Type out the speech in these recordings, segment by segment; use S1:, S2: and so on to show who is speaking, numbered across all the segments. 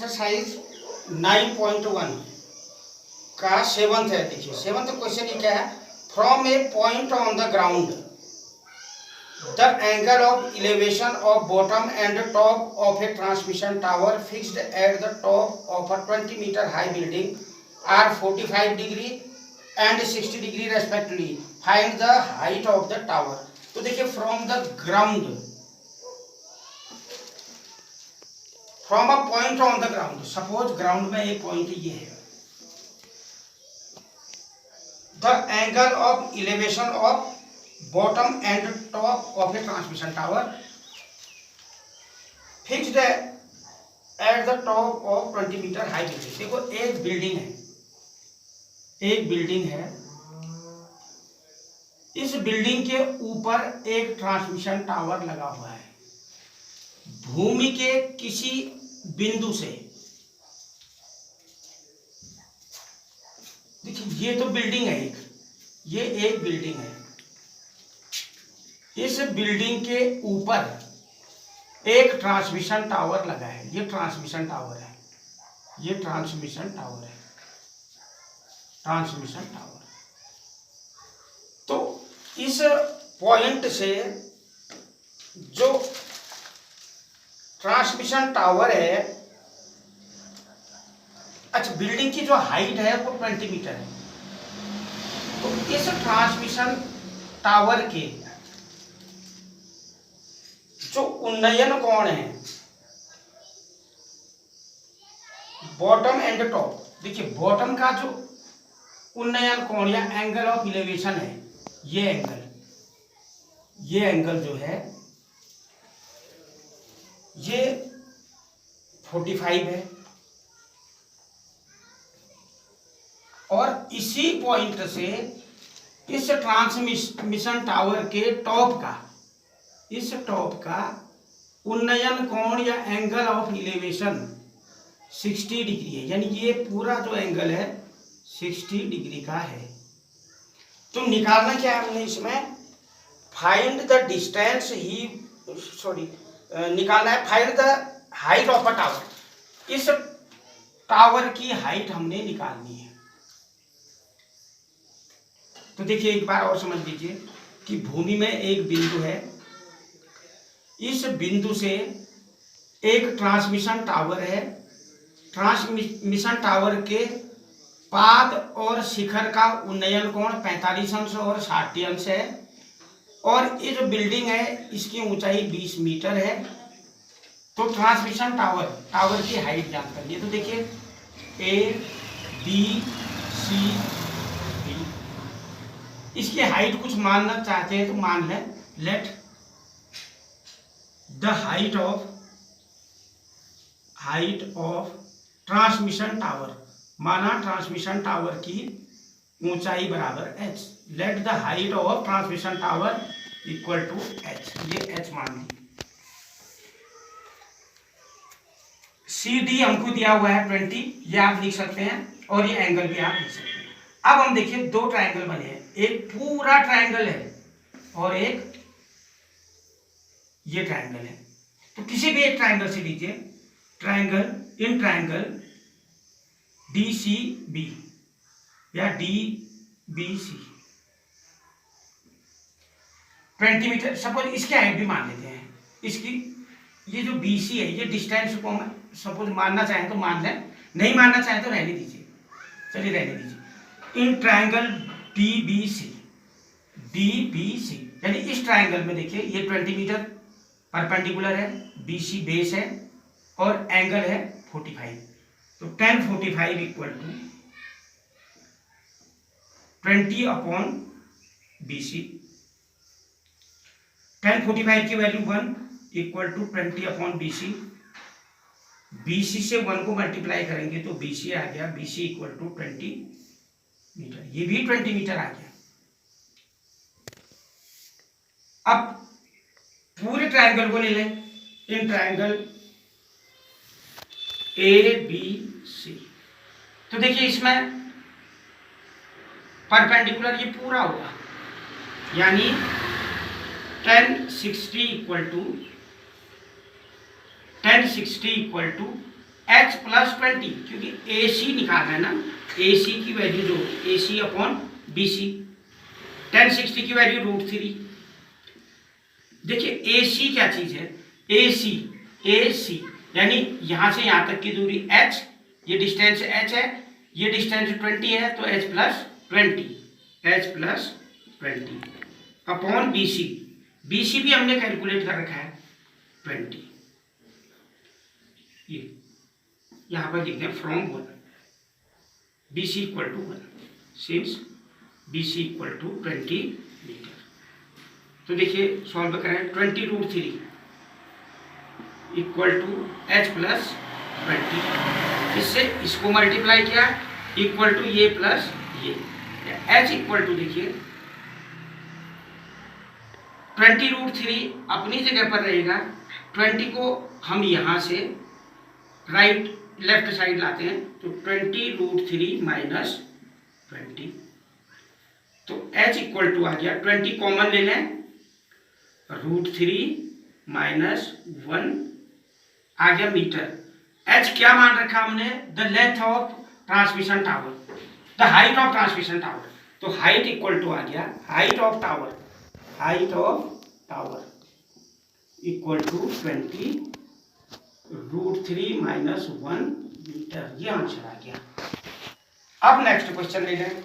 S1: Exercise 9.1 का seventh है। देखिए सेवंथ क्वेश्चन ये क्या है, from a point on the ground the angle of elevation of bottom and top of a transmission tower fixed at the top of a 20 metre high building are 45 degree and 60 degree respectively, find the height of the tower. तो देखिए from the ground, from a point on the ground, suppose ground में एक point ये है, the angle of elevation of bottom and top of a transmission tower fixed at the top of 20 metre high building. देखो एक building है, एक building है, इस बिल्डिंग के ऊपर एक ट्रांसमिशन टावर लगा हुआ है। भूमि के किसी बिंदु से, देखिए ये तो बिल्डिंग है एक, ये एक बिल्डिंग है, इस बिल्डिंग के ऊपर एक ट्रांसमिशन टावर लगा है। ये ट्रांसमिशन टावर है, ये ट्रांसमिशन टावर है, ट्रांसमिशन टावर। तो इस पॉइंट से जो ट्रांसमिशन टावर है, अच्छा बिल्डिंग की जो हाइट है वो 20 मीटर है। तो इस ट्रांसमिशन टावर के जो उन्नयन कोण है, बॉटम एंड टॉप, देखिए बॉटम का जो उन्नयन कोण या एंगल ऑफ इलेवेशन है, ये एंगल जो है ये 45 है, और इसी पॉइंट से इस ट्रांसमिशन टावर के टॉप का, इस टॉप का उन्नयन कोण या एंगल ऑफ इलेवेशन 60 डिग्री है, यानी ये पूरा जो एंगल है 60 डिग्री का है। तो निकालना क्या है हमने इसमें, फाइंड द डिस्टेंस ही, निकालना है find the height of a tower. इस टावर की हाइट हमने निकालनी है। तो देखिए एक बार और समझ लीजिए कि भूमि में एक बिंदु है, इस बिंदु से एक ट्रांसमिशन टावर है, ट्रांसमिशन टावर के पाद और शिखर का उन्नयन कोण 45 अंश और 60 अंश है, और ये जो बिल्डिंग है इसकी ऊंचाई 20 मीटर है। तो ट्रांसमिशन टावर की हाइट ज्ञात करनी है। तो देखिए ए बी सी डी, इसकी हाइट कुछ मानना चाहते हैं तो मान लें, let the height of transmission tower, माना ट्रांसमिशन टावर की ऊंचाई बराबर h, let the height of transmission tower equal to h, ये h मान ली। सी डी हमको दिया हुआ है 20, ये आप लिख सकते हैं, और ये एंगल भी आप लिख सकते हैं। अब हम देखिए दो ट्रायंगल बने हैं, एक पूरा ट्रायंगल है और एक ये ट्रायंगल है। तो किसी भी एक ट्रायंगल से लीजिए, triangle in triangle D C B या D B C 20 metre, suppose इसके हाइट भी मान लेते हैं। इसकी ये जो बी सी है, ये डिस्टेंस को सपोज मानना चाहें तो मान लें, नहीं मानना चाहें तो रहने दीजिए, चलिए रहने दीजिए। In triangle D B C यानी इस ट्रायंगल में देखिए ये 20 मीटर परपेंडिकुलर है, BC बेस है और एंगल है 45। तो tan 45 equal to 20 upon BC। tan 45 की value 1 equal to 20 upon BC। BC से 1 को मल्टीप्लाई करेंगे तो BC आ गया, BC इक्वल टू 20 मीटर, ये भी 20 मीटर आ गया। अब पूरे ट्रायंगल को ले लें, इन ट्रायंगल ए बी सी, तो देखिए इसमें परपेंडिकुलर ये पूरा होगा, यानी tan 60 equal to h plus 20, क्योंकि AC निकालना है ना, AC की वैल्यू जो AC अपॉन BC, 1060 की वैल्यू √3। देखिए AC क्या चीज है, AC यानी यहां से यहां तक की दूरी h, ये डिस्टेंस h है, ये डिस्टेंस 20 है, तो h प्लस 20 अपॉन BC भी हमने कैलकुलेट कर रखा है 20। ये यहां पर लिखते हैं from 1 BC equal to 1, since BC equal to 20 metre. तो देखिए सॉल्व करें, 20√3 इक्वल टू h प्लस 20, इससे इसको मल्टीप्लाई किया इक्वल टू ये प्लस ये, h इक्वल टू देखिए 20√3 अपनी जगह पर रहेगा, 20 को हम यहाँ से राइट लेफ्ट साइड लाते हैं, तो 20√3 माइनस 20, तो h इक्वल टू आ गया 20 कॉमन ले लें, √3 माइनस 1 आ गया मीटर। h क्या मान रखा हमने, the length of transmission tower, the height of transmission tower, तो हाइट इक्वल टू आ गया height of tower equal to 20 √3 minus 1 metre, ये आंसर आ गया। अब नेक्स्ट क्वेश्चन ले लें,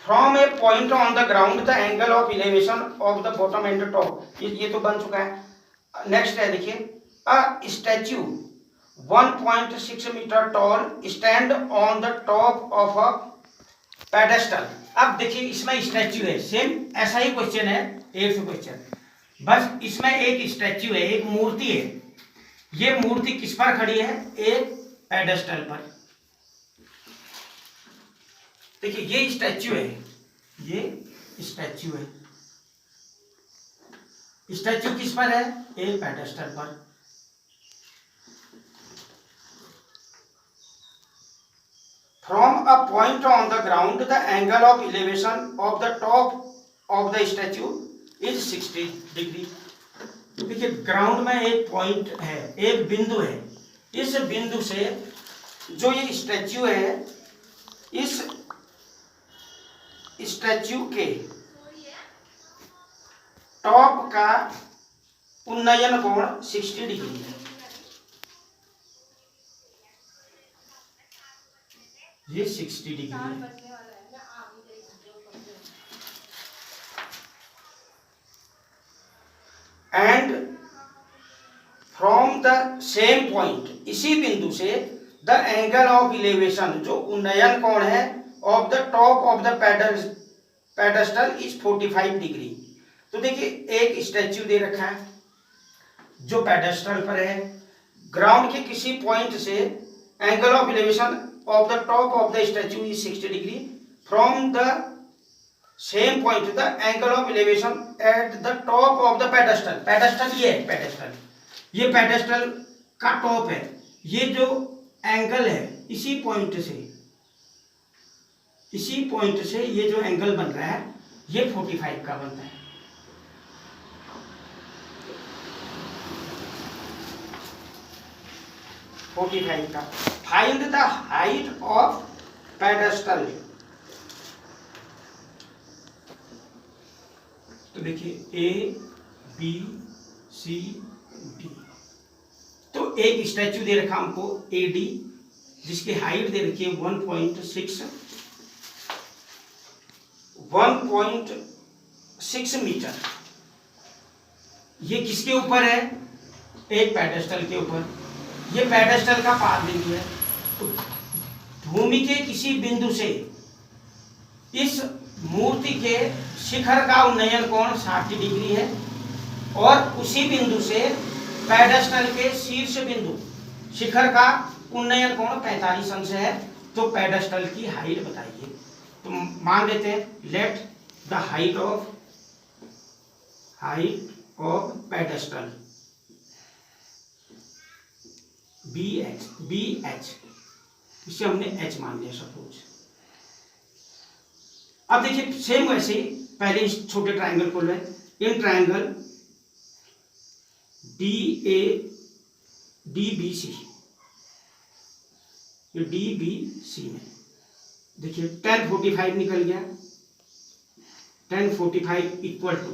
S1: from a point on the ground the angle of elevation of the bottom and top, ये तो बन चुका है। नेक्स्ट है देखिए, a statue 1.6 metre tall stand on the top of a pedestal. अब देखिए इसमें स्टैच्यू है, सेम ऐसा ही क्वेश्चन है 8th क्वेश्चन, बस इसमें एक स्टैच्यू है, एक मूर्ति है। ये मूर्ति किस पर खड़ी है, एक पेडेस्टल पर। देखिए ये स्टैच्यू है, ये स्टैच्यू है, स्टैच्यू किस पर है, एक पेडेस्टल पर। From a point on the ground, the angle of elevation of the top of the statue is 60 degree. देखिए ग्राउंड में एक पॉइंट है, एक बिंदु है, इस बिंदु से जो ये स्टैच्यू है, इस स्टैच्यू के टॉप का उन्नयन कोण 60 डिग्री है। ये 60 डिग्री है। And from the same point, इसी बिंदु से द एंगल ऑफ इलेवेशन, जो उन्नयन कोण है, of the top of the pedestal is 45 degree. तो देखिए एक स्टैच्यू दे रखा है जो पेडेस्टल पर है, ग्राउंड के किसी पॉइंट से angle of elevation of the top of the statue is 60 degree. From the same point, the angle of elevation at the top of the pedestal, pedestal ये है, pedestal, ये pedestal का top है, ये जो एंगल है इसी पॉइंट से ये जो एंगल बन रहा है, ये 45 का बनता है। Find the height of pedestal. तो देखिए A B C D, तो एक स्टैच्यू दे रखा हमको AD, जिसकी हाइट दे रखी है 1.6 मीटर। ये किसके ऊपर है, एक पेडेस्टल के ऊपर। ये पेडेस्टल का पाद बिंदु है, तो भूमि के किसी बिंदु से इस मूर्ति के शिखर का उन्नयन कोण 60 डिग्री है, और उसी बिंदु से पेडेस्टल के शीर्ष बिंदु शिखर का उन्नयन कोण 45 अंश है। तो पेडेस्टल की हाइट बताइए। तो मान लेते हैं, late the height of pedestal BH, इसे हमने H मान लिया सपोज। अब देखिए सेम वैसे ही पहले इस छोटे ट्राइंगल को लें, इन ट्राइंगल DBC, ये DBC में देखिए tan 45 निकल गया, tan 45 equal to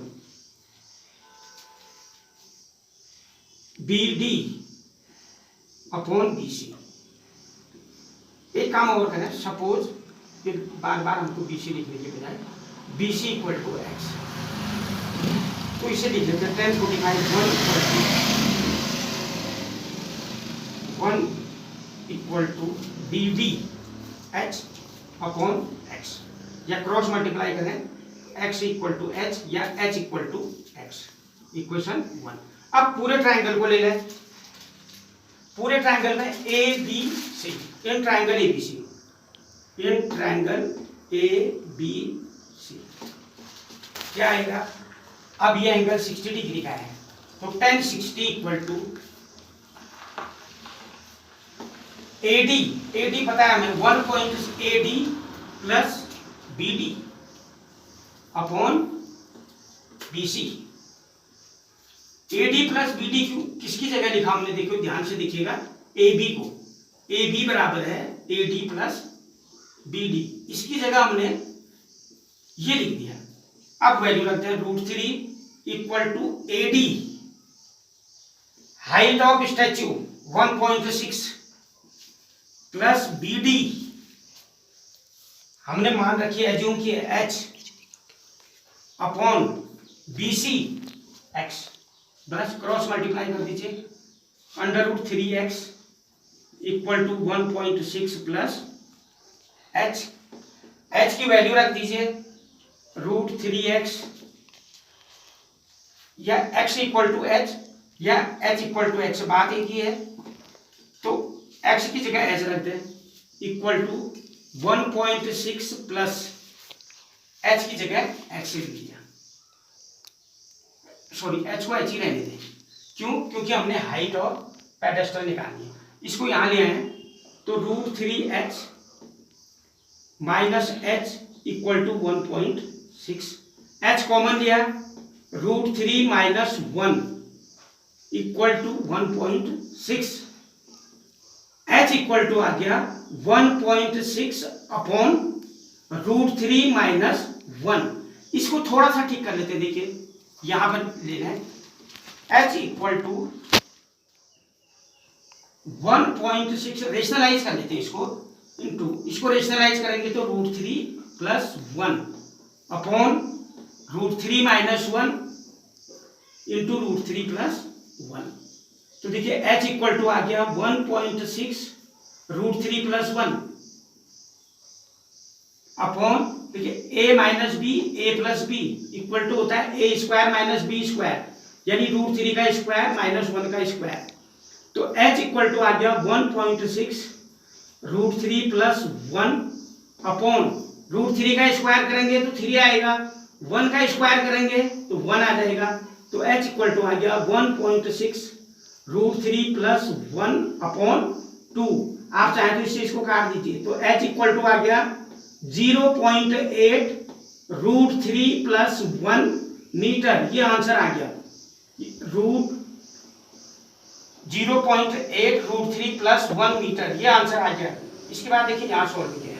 S1: BD upon BC। एक काम और करें, सपोज फिर बार बार हमको BC लिखने के बजाय BC इक्वल टू X, तो इसे लिख लेते हैं tan 45 1 equal to BD H upon X, या क्रॉस मल्टीप्लाई करें X इक्वल टू H या H equal to X, equation 1। अब पूरे ट्राइंगल को ले लें, पूरे ट्राइंगल में ABC, in triangle ABC, in triangle ABC क्या आएगा, अब ये एंगल 60 डिग्री का है, तो tan 60 इक्वल टू AD पता है हमें 1 point AD plus BD upon BC। AD plus BD किसकी जगह लिखा हमने, देखो ध्यान से देखिएगा, AB को, AB बराबर है AD प्लस BD, इसकी जगह हमने ये लिख दिया। अब वैल्यू रखते हैं √3 equal to AD, height of statue 1.6 plus BD हमने मान रखी है, एज्यूम की है H अपॉन BC X, बस क्रॉस मल्टीप्लाई कर दीजिए, √3x equal to 1.6 plus H की वैल्यू रख दीजिए √3x, या x इक्वल टू H या H इक्वल टू X, बात एक ही है, तो x की जगह h रख दें, इक्वल टू 1.6 प्लस h की जगह x लिख दिया, सॉरी h को h ही रहने दें, क्यों, क्योंकि हमने हाइट और पेडेस्टल निकालनी है। इसको यहां ले आए तो √3x minus h equal to 1.6, h common लिया, √3 minus 1 equal to 1.6, h equal to आ गया 1.6 अपॉन √3 माइनस 1। इसको थोड़ा सा ठीक कर लेते हैं, देखिए यहां पर ले लें h इक्वल टू 1.6, रेशनलाइज कर लेते हैं इसको, इनटू, इसको रेशनलाइज करेंगे तो √3 plus 1 upon √3 minus 1 into √3 plus 1, तो देखिए h इक्वल टू आ गया 1.6 √3 प्लस 1 अपॉन, देखिए a minus B a plus B equal to होता है a square minus B square, यानी √3 का स्क्वायर माइनस 1 का स्क्वायर, तो h इक्वल टू आ गया 1.6 √3 प्लस 1 अपॉन, √3 का स्क्वायर करेंगे तो 3 आएगा, 1 का स्क्वायर करेंगे तो 1 आ जाएगा, तो h इक्वल टू आ गया 1.6 √3 प्लस 1 अपॉन 2। आप चाहें तो इससे इसको काट दीजिए, तो h इक्वल टू आ गया 0.8 √3 प्लस 1 मीटर, ये आंसर आ गया, 0.8 √3 प्लस 1 मीटर, ये आंसर आ गया। इसके बाद देखिए यहां सॉल्व किया,